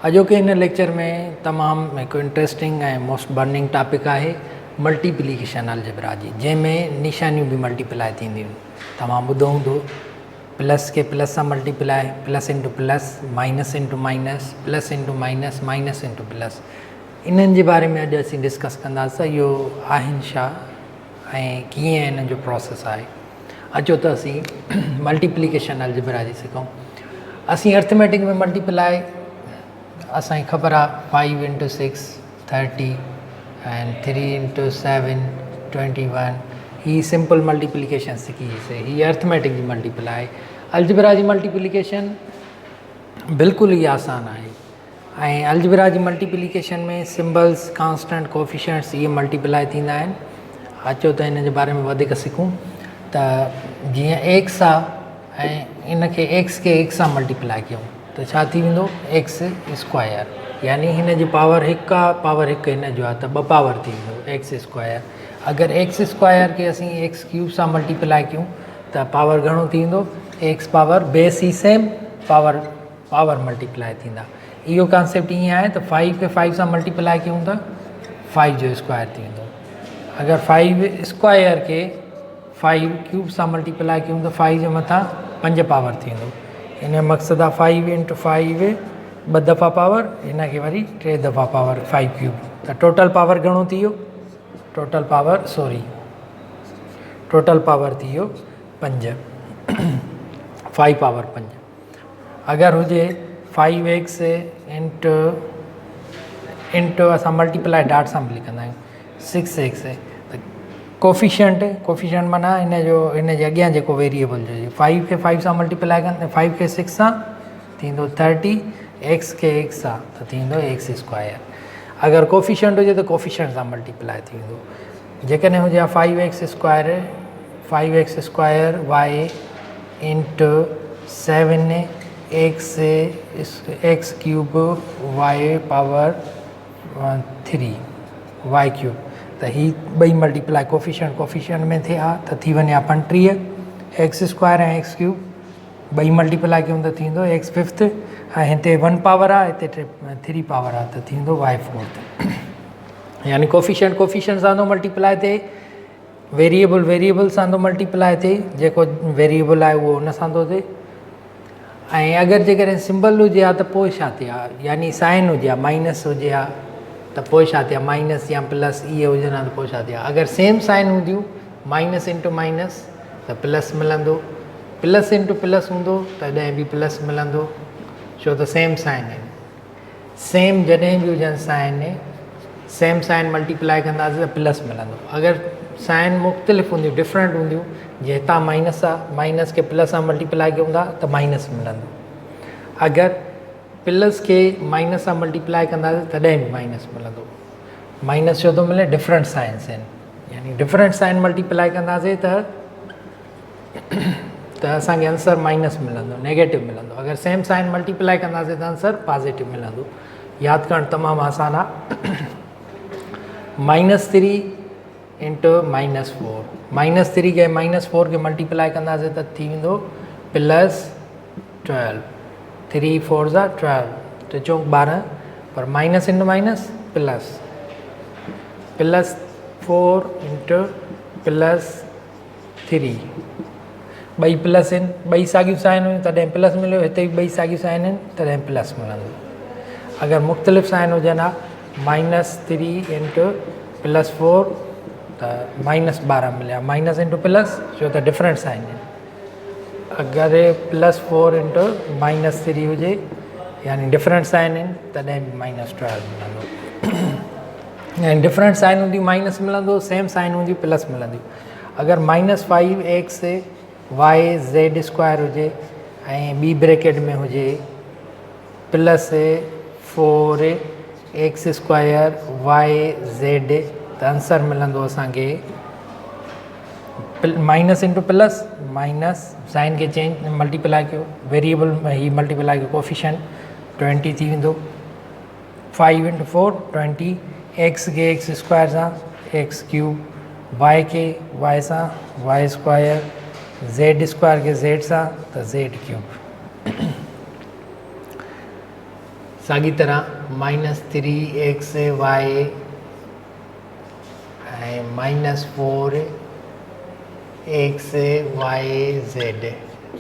अॼोके हिन लेक्चर में तमामु हिकु इंट्रस्टिंग ऐं मोस्ट बर्निंग टॉपिक आहे मल्टीप्लिकेशन अलजेब्रा जी, जंहिंमें निशानियूं बि मल्टीप्लाई थींदियूं। तव्हां ॿुधो हूंदो प्लस खे प्लस सां multiply, plus into plus, minus into minus, plus into minus, minus into plus. इन्हनि जे बारे में अॼु असीं डिस्कस कंदासीं त इहो आहिनि छा ऐं कीअं हिन जो प्रोसेस आहे। अचो त असीं मल्टीप्लिकेशन अलजेब्रा जी सिखूं। असीं अर्थमेटिक में मल्टीप्लाई असांखे ख़बर आहे 5 इंटू 6 30 एंड 3 इंटू 7 21। ही सिंपल मल्टीप्लिकेशन सिखीसीं। ही अर्थमेटिक जी मल्टीप्लाई। अलजेब्रा जी मल्टीप्लिकेशन बिल्कुलु ई आसान आहे ऐं अलजेब्रा जी मल्टीप्लिकेशन में सिंबल्स, कांस्टेंट, कोफिशिएंट्स इहे मल्टीप्लाई थींदा आहिनि। अचो त हिन जे बारे में वधीक सिखूं। त जीअं एक्स आहे ऐं इनखे एक्स खे एक्स सां मल्टीप्लाई कयूं त छा थी वेंदो, एक्स स्क्वायर, यानी हिन जी पावर हिकु आहे, पावर हिकु हिन जो आहे त 2 पावर थी वेंदो एक्स स्क्वायर। अगरि एक्स स्क्वायर खे असीं एक्स क्यूब सां मल्टीप्लाई कयूं त पावर घणो थी वेंदो, एक्स पावर बेस ई सेम, पावर मल्टीप्लाई थींदा। इहो कॉन्सेप्ट ईअं आहे त 5 खे 5 सां मल्टीप्लाई कयूं त 5 जो स्क्वायर थी वेंदो। अगरि 5 स्क्वायर खे 5 क्यूब सां मल्टीप्लाई कयूं त 5 जे मथां 5 पावर थी वेंदो। इन जो मक़सदु आहे 5 इंटू 5 2 दफ़ा पावर, हिन खे वरी 3 दफ़ा पावर 5 क्यूब, त टोटल पावर घणो थी वियो, टोटल पावर थी वियो 5, 5 पावर 5। अगरि हुजे 5x इंटू असां मल्टीप्लाई डॉट सां बि लिखंदा आहियूं 6x। त कोफिशिएंट माना हिन जे अॻियां जेको वेरिएबल जो 5 खे 5 सां मल्टीप्लाई कनि, 5 खे 6 सां थींदो 30, एक्स खे एक्स सां त थींदो एक्स स्क्वायर। अगरि कोफिशिएंट हुजे त कोफिशिएंट सां मल्टीप्लाई थी वेंदो। जेकॾहिं हुजे 5x square y into 7x cube y power 3 y cube, त ही ॿई मल्टीप्लाई कोफिशिएंट में थिया त थी वञे 35, एक्स स्क्वायर ऐं एक्स क्यूब ॿई मल्टीप्लाई कयूं त थींदो एक्स फिफ्थ, ऐं हिते 1 पावर आहे, हिते 3 पावर आहे त थींदो वाई फोर्थ। यानी कोफिशिएंट सां थो मल्टीप्लाई थिए, वेरिएबल सां थो मल्टीप्लाई थिए, जेको वेरिएबल आहे उहो उन सां थो थिए। ऐं अगरि जेकॾहिं सिंबल हुजे हा त पोइ छा थिए हा, यानी साइन हुजे हा, माइनस हुजे हा त पोइ छा थिए, माइनस या प्लस इहे हुजनि हा त पोइ छा थिए। अगरि सेम साइन हूंदियूं, माइनस इंटू माइनस त प्लस मिलंदो, प्लस इंटू प्लस हूंदो तॾहिं बि प्लस मिलंदो, छो त सेम साइन आहिनि। सेम जॾहिं बि हुजनि साइन, सेम साइन मल्टीप्लाई कंदासीं त प्लस मिलंदो। अगरि साइन मुख़्तलिफ़ हूंदियूं, डिफरेंट हूंदियूं, जीअं हितां माइनस आहे, माइनस खे प्लस सां मल्टीप्लाई कयूं था त माइनस मिलंदो। अगरि प्लस खे माइनस सां मल्टीप्लाई कंदासीं तॾहिं बि माइनस मिलंदो। माइनस छो थो मिले, डिफरेंट साइंस आहिनि, यानी डिफरेंट साइन मल्टीप्लाई कंदासीं त असांखे आंसर माइनस मिलंदो, नेगेटिव मिलंदो। अगरि सेम साइन मल्टीप्लाई कंदासीं त आंसर पॉज़िटिव मिलंदो। यादि करणु तमामु आसान आहे। -3 इंटू -4, -3 खे -4 खे मल्टीप्लाई कंदासीं त थी वेंदो +12, 3 4 ज़ा 12, 3 चौक 12, पर minus into minus plus, +4 into +3, ॿई प्लस आहिनि, ॿई साॻियूं साइन हुयूं तॾहिं प्लस मिलियो, हिते बि ॿई साॻियूं साइन आहिनि तॾहिं प्लस मिलंदो। अगरि मुख़्तलिफ़ साइन हुजनि हा, -3 इंटू +4 त -12 मिलिया, माइनस इंटू प्लस, छो त डिफरेंट साइन आहिनि। अगरि +4 इंटू -3 हुजे, यानी डिफरेंट साइन आहिनि तॾहिं बि -12 मिलंदो। ऐं डिफरेंट साइन हूंदी माइनस मिलंदो, सेम साइन हूंदी प्लस मिलंदी। अगरि -5x वाई ज़ेड स्क्वायर हुजे ऐं ॿी ब्रैकेट में हुजे +4x स्क्वायर वाई ज़ेड, त आंसर मिलंदो असांखे minus into plus, minus sign खे चेंज मल्टीप्लाई कयो, वेरिएबल ही मल्टीप्लाई कयो, कोफिशिएंट 20 थी वेंदो। 5 इंटू 4 20, एक्स खे एक्स स्क्वायर सां एक्स क्यूब, वाई खे वाई सां वाई स्क्वायर, ज़ेड स्क्वायर खे ज़ेड सां त ज़ेड क्यूब। साॻी तरह -3xy ऐं -4xyz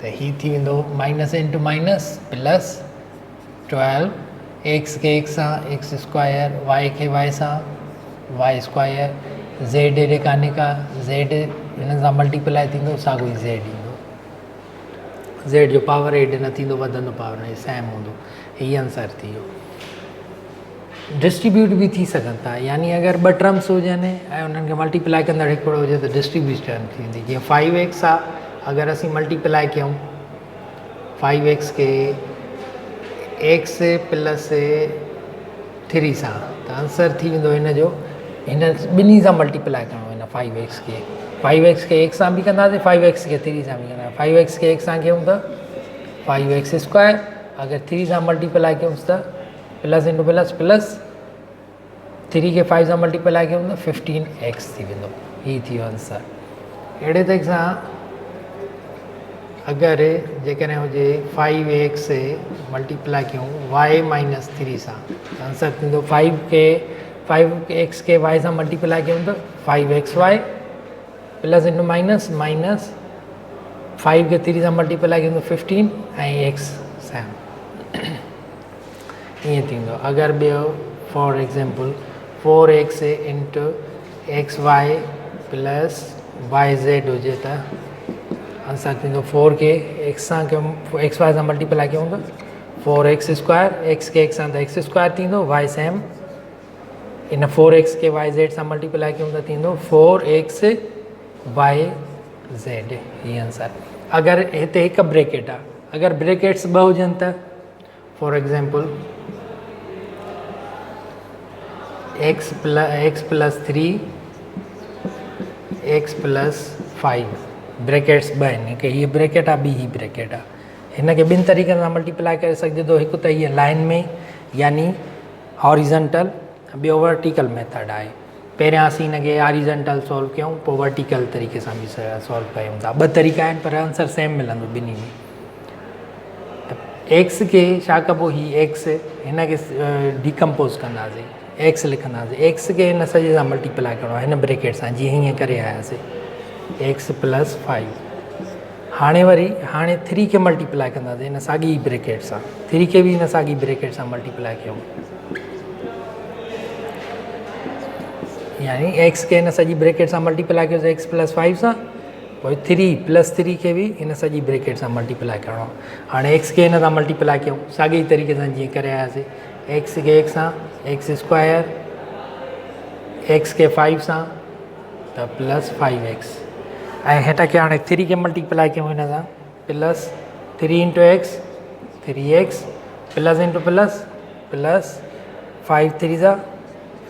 त ही थी वेंदो minus into minus plus 12 x खे एक्स सां एक्स स्क्वायर वाई खे वाई सां वाई स्क्वायर ज़ेड हेॾे कान्हे का ज़ेड हिन सां मल्टीप्लाई थींदो साॻियो ई ज़ेड ईंदो ज़ेड जो पावर हेॾे न थींदो वधंदो पावर न सेम हूंदो हीअ आंसर थी वियो डिस्ट्रीब्यूट भी थी सघनि था यानी अगर ॿ टर्म्स हुजनि ऐं उन्हनि खे मल्टीप्लाई कंदड़ हिकिड़ो हुजे त डिस्ट्रीब्यूशन थींदी जीअं 5x आहे अगरि असीं मल्टीप्लाई कयूं 5x खे x प्लस 3 सां त आंसर थी वेंदो हिन जो हिन ॿिन्ही सां मल्टीप्लाई करिणो हिन 5x खे 5x खे x सां बि कंदासीं 5x खे 3 सां बि कंदासीं 5x खे x सां कयूं त 5x स्क्वायर अगरि 3 सां मल्टीप्लाई कयूंसि त प्लस इंटू प्लस प्लस 3 खे 5 सां मल्टीप्लाई कयूं त 15x थी वेंदो हीअ थी वियो आंसर अहिड़े तरीक़े सां अगरि जेकॾहिं हुजे 5x मल्टीप्लाई कयूं y माइनस 3 सां आंसर थींदो 5x खे y सां मल्टीप्लाई कयूं त 5xy plus into minus minus 5 खे 3 सां मल्टीप्लाई कयूं त 15 ऐं x सेम ईअं थींदो अगरि ॿियो for example 4x into xy plus yz हुजे त आंसर थींदो 4 खे x सां कयूं xy सां मल्टीप्लाई कयूं त 4x स्क्वायर x खे x सां त x स्क्वायर थींदो y सेम इन 4x खे yz सां मल्टीप्लाई कयूं त थींदो 4xyz हीअ आंसर अगरि हिते हिकु ब्रेकेट आहे अगरि ब्रेकेट्स ॿ हुजनि त for example x plus 3 x plus 5 brackets ॿ आहिनि हिकु हीअ ब्रेकेट आहे ॿी ही ब्रेकेट आहे हिन खे ॿिनि तरीक़नि सां मल्टीप्लाई करे सघिजे थो हिकु त हीअ लाइन में यानी हॉरिज़ॉन्टल ॿियो वर्टिकल मेथड आहे पहिरियां असीं हिन खे हॉरिज़ॉन्टल सॉल्व कयूं पोइ वर्टिकल तरीक़े सां बि सॉल्व कयूं था ॿ तरीक़ा आहिनि पर आंसर सेम मिलंदो ॿिन्ही में एक्स खे छा कबो ही एक्स हिन खे डिकम्पोज़ कंदासीं एक्स लिखंदासीं एक्स खे हिन सॼे सां मल्टीप्लाई करिणो आहे हिन ब्रेकेट सां जीअं हीअं करे आयासीं एक्स प्लस 5 हाणे वरी हाणे 3 खे मल्टीप्लाई कंदासीं हिन साॻी ब्रेकेट सां 3 खे बि हिन साॻी ब्रेकेट सां मल्टीप्लाई कयूं यानी एक्स खे हिन सॼी ब्रेकेट सां मल्टीप्लाई कयोसीं एक्स प्लस 5 सां पोइ 3 प्लस 3 खे बि हिन सॼी ब्रेकेट सां मल्टीप्लाई करिणो आहे हाणे एक्स खे हिन सां मल्टीप्लाई कयूं साॻी तरीक़े सां जीअं करे आयासीं एक्स खे एक्स सां एक्स स्क्वायर एक्स खे 5 सां त प्लस 5x ऐं हिन खे हाणे 3 खे मल्टीप्लाई कयूं हिन सां plus 3 into x 3x plus into plus plus 5 3 सां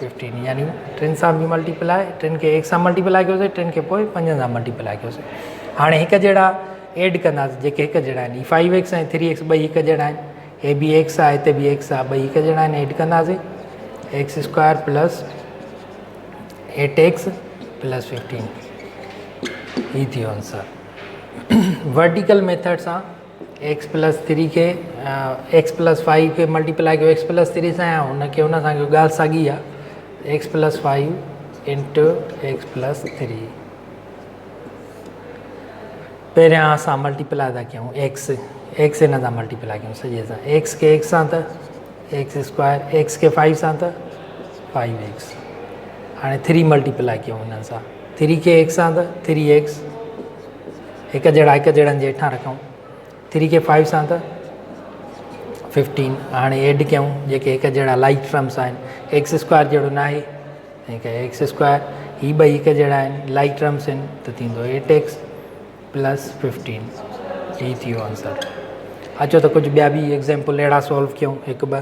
15 यानी 3 सां बि मल्टीप्लाई 3 खे x सां मल्टीप्लाई कयोसीं 3 खे पोइ 5 सां मल्टीप्लाई कयोसीं हाणे हिकु जहिड़ा एड कंदासीं जेके हिकु जहिड़ा आहिनि 5x ऐं 3x ॿई हिकु जहिड़ा आहिनि हे बि x आहे हिते बि x आहे ॿई हिकु जहिड़ा आहिनि एड कंदासीं x square plus 8x plus 15 ही थी वियो आंसर वर्टिकल मेथड सां x प्लस 3 खे x प्लस 5 खे मल्टीप्लाई कयो x प्लस 3 सां हुनखे हुन सां ॻाल्हि साॻी आहे x plus 5 into x plus 3 पहिरियां असां मल्टीप्लाई था कयूं x हिन सां मल्टीप्लाई कयूं सॼे सां x खे x सां त एक्स स्क्वायर x खे 5 सां त 5x हाणे 3 मल्टीप्लाई कयूं हिननि सां 3 खे x सां त 3x हिकु जहिड़नि जे हेठां रखूं 3 खे 5 सां त 15 हाणे एड कयूं जेके हिकु जहिड़ा लाइक टर्म्स आहिनि एक्स स्क्वायर जहिड़ो न आहे ऐं एक्स स्क्वायर ही ॿई हिकु जहिड़ा आहिनि लाइक टर्म्स आहिनि त थींदो 8x प्लस 15 ही थी वियो आंसर अचो त कुझु ॿिया बि एग्ज़ाम्पल अहिड़ा सॉल्व कयूं हिकु ॿ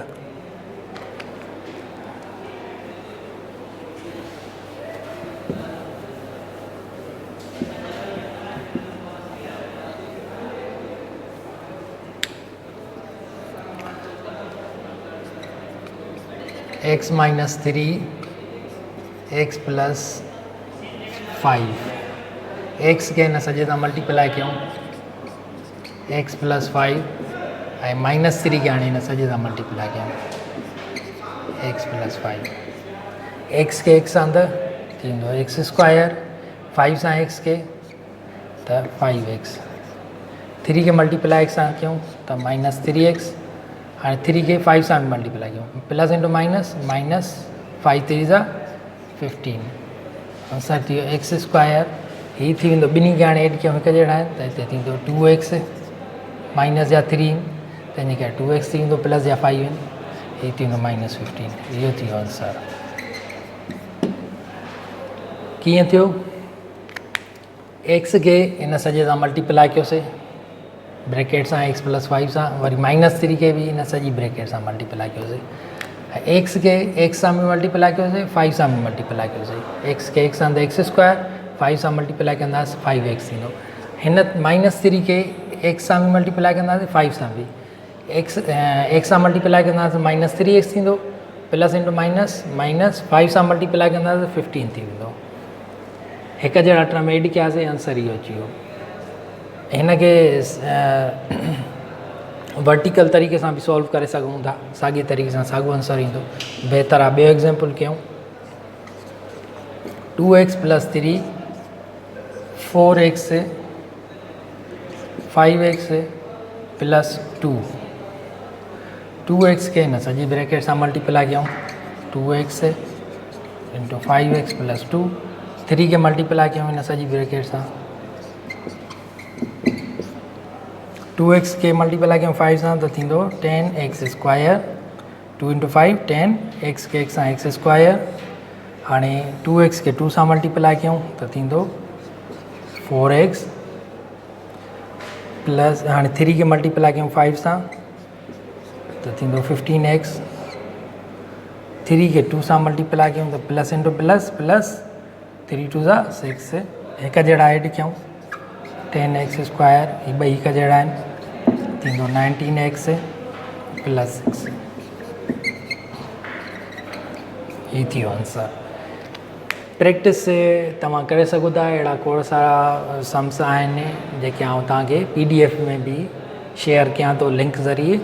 x minus 3 x plus 5 x खे हिन सॼे सां मल्टीप्लाई कयूं x प्लस 5 ऐं माइनस 3 खे हाणे हिन सॼे सां मल्टीप्लाई कयूं एक्स प्लस 5 एक्स के एक्स अंदर थींदो एक्स स्क्वायर 5 सां एक्स के त 5x 3 के मल्टीप्लाई सां कयूं त माइनस 3x हाणे 3 के 5 सां मल्टीप्लाई कयूं प्लस इंटू माइनस माइनस 5 3 जा 15 आंसर थी वियो एक्स स्क्वायर ही थी वेंदो ॿिन्ही खे हाणे एड कयूं हिकु जहिड़ा आहिनि त हिते थींदो 2x माइनस जा 3 त हिन करे 2x थी वेंदो प्लस जा 5 आहिनि ही थी वेंदो माइनस 15 इहो थी वियो आंसर कीअं थियो एक्स खे इन सॼे सां मल्टीप्लाई कयोसीं ब्रैकेट सां एक्स प्लस 5 सां वरी माइनस 3 खे बि इन सॼी ब्रैकेट सां मल्टीप्लाई कयोसीं एक्स के एक्स सां बि मल्टीप्लाई कयोसीं 5 सां बि मल्टीप्लाई कयोसीं एक्स के एक्स सां त एक्स स्क्वायर 5 सां मल्टीप्लाई कंदासीं 5x थींदो हिन माइनस 3 के एक्स सां बि मल्टीप्लाई कंदासीं 5 सां बि एक्स सां मल्टीप्लाई कंदासीं माइनस 3x थींदो प्लस इंटू माइनस माइनस 5 सां मल्टीप्लाई कंदासीं 15 थी वेंदो हिकु जहिड़ा टर्म एड कयासीं आंसर इहो अची वियो हिन खे वर्टिकल तरीक़े सां बि सॉल्व करे सघूं था साॻिए तरीक़े सां साॻियो आंसर ईंदो बहितर आहे ॿियो एग्ज़ाम्पल कयूं 2x plus 3 4x 5x plus 2 2x के हिन सॼी ब्रैकेट सां मल्टीप्लाई कयूं 2x इंटू 5x प्लस 2 3 के मल्टीप्लाई कयूं हिन सॼी ब्रैकेट सां 2x के मल्टीप्लाई कयूं 5 सां त थींदो 10x स्क्वायर 2 इंटू 5 10 एक्स के एक्स सां एक्स स्क्वायर हाणे 2x के 2 सां मल्टीप्लाई कयूं त थींदो 4x प्लस हाणे 3 के मल्टीप्लाई कयूं 5 सां त थींदो 15x 3 के 2 सां मल्टीप्लाई कयूं त प्लस इंटू प्लस प्लस 3 2 जा 6 हिकु जहिड़ा एड कयूं 10x स्क्वायर ही ॿई हिकु जहिड़ा आहिनि थींदो 19x प्लस 6 ही थी वियो आंसर प्रैक्टिस तव्हां करे सघो था अहिड़ा खोड़ सारा सम्स आहिनि जेके आउं तव्हांखे PDF में बि शेयर कयां थो लिंक ज़रिए